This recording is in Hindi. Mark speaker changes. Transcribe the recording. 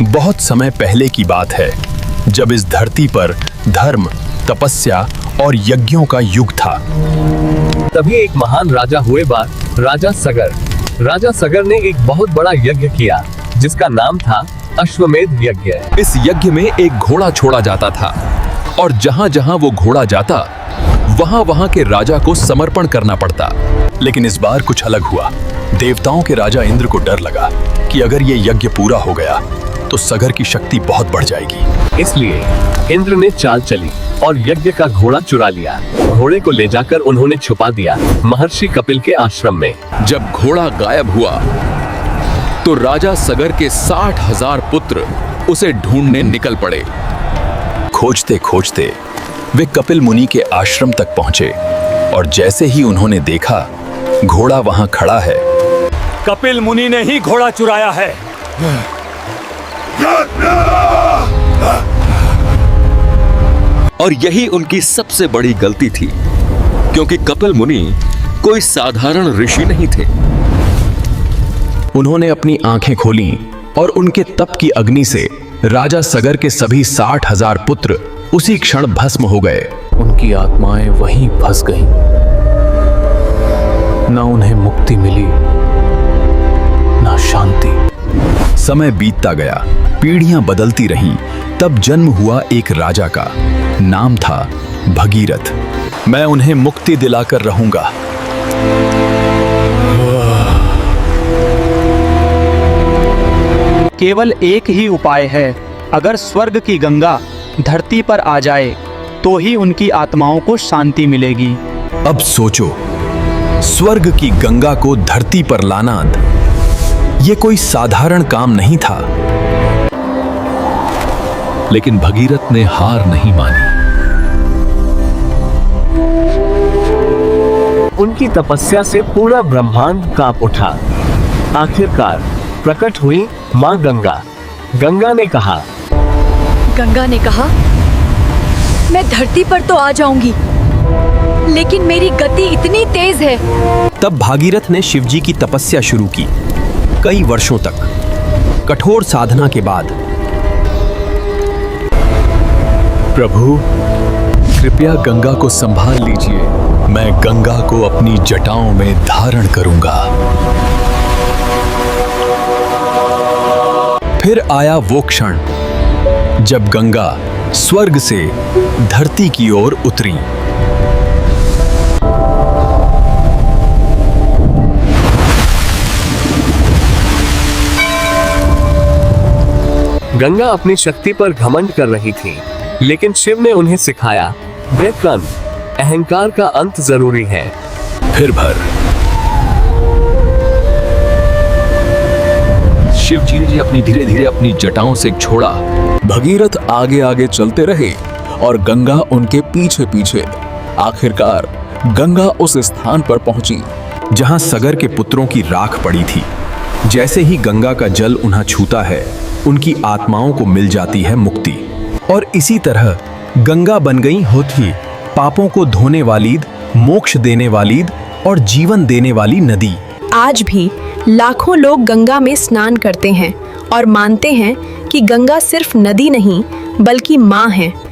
Speaker 1: बहुत समय पहले की बात है, जब इस धरती पर धर्म, तपस्या और यज्ञों का युग था।
Speaker 2: तभी एक महान राजा हुए बार राजा सगर। राजा सगर ने एक बहुत बड़ा यज्ञ किया, जिसका नाम था अश्वमेध यज्ञ।
Speaker 1: इस यज्ञ में एक घोड़ा छोड़ा जाता था और जहाँ जहाँ वो घोड़ा जाता, वहाँ वहाँ के राजा को समर्पण करना पड़ता। लेकिन इस बार कुछ अलग हुआ। देवताओं के राजा इंद्र को डर लगा कि अगर ये यज्ञ पूरा हो गया तो सगर की शक्ति बहुत बढ़ जाएगी।
Speaker 2: इसलिए इंद्र ने चाल चली और यज्ञ का घोड़ा चुरा लिया। घोड़े को ले जाकर उन्होंने छुपा दिया महर्षि कपिल के आश्रम में।
Speaker 1: जब घोड़ा गायब हुआ तो राजा सगर के 60,000 पुत्र उसे ढूंढने निकल पड़े। खोजते खोजते वे कपिल मुनि के आश्रम तक पहुंचे और जैसे ही उन्होंने देखा घोड़ा वहां खड़ा है।
Speaker 3: कपिल मुनि ने ही घोड़ा चुराया है।
Speaker 4: और यही उनकी सबसे बड़ी गलती थी, क्योंकि कपिल मुनि कोई साधारण ऋषि नहीं थे।
Speaker 1: उन्होंने अपनी आंखें खोलीं और उनके तप की अग्नि से राजा सगर के सभी 60,000 पुत्र उसी क्षण भस्म हो गए।
Speaker 5: उनकी आत्माएं वहीं फंस गईं। न उन्हें मुक्ति मिली, न शांति।
Speaker 1: समय बीतता गया, पीढ़ियां बदलती रहीं। तब जन्म हुआ एक राजा का, नाम था भगीरथ। मैं उन्हें मुक्ति दिलाकर रहूंगा।
Speaker 6: केवल एक ही उपाय है। अगर स्वर्ग की गंगा धरती पर आ जाए तो ही उनकी आत्माओं को शांति मिलेगी।
Speaker 1: अब सोचो, स्वर्ग की गंगा को धरती पर लाना ये कोई साधारण काम नहीं था। लेकिन भगीरथ ने हार नहीं मानी।
Speaker 2: उनकी तपस्या से पूरा ब्रह्मांड कांप उठा। आखिरकार प्रकट हुई माँ गंगा। गंगा ने कहा,
Speaker 7: मैं धरती पर तो आ जाऊंगी, लेकिन मेरी गति इतनी तेज है।
Speaker 1: तब भागीरथ ने शिवजी की तपस्या शुरू की। कई वर्षों तक कठोर साधना के बाद, प्रभु कृपया गंगा को संभाल लीजिए, मैं गंगा को अपनी जटाओं में धारण करूंगा। फिर आया वो क्षण जब गंगा स्वर्ग से धरती की ओर उतरी।
Speaker 2: गंगा अपनी शक्ति पर घमंड कर रही थी, लेकिन शिव ने उन्हें सिखाया, बेकन, अहंकार का अंत जरूरी है।
Speaker 1: फिर भर शिव जी ने अपनी धीरे धीरे अपनी जटाओं से छोड़ा।
Speaker 4: भगीरथ आगे आगे चलते रहे और गंगा उनके पीछे पीछे। आखिरकार गंगा उस स्थान पर पहुंची
Speaker 1: जहां सगर के पुत्रों की राख पड़ी थी। जैसे ही गंगा का जल उन्हें छूता है, उनकी आत्माओं को मिल जाती है मुक्ति। और इसी तरह गंगा बन गई होती पापों को धोने वाली, मोक्ष देने वाली और जीवन देने वाली नदी।
Speaker 8: आज भी लाखों लोग गंगा में स्नान करते हैं और मानते हैं कि गंगा सिर्फ नदी नहीं बल्कि माँ है।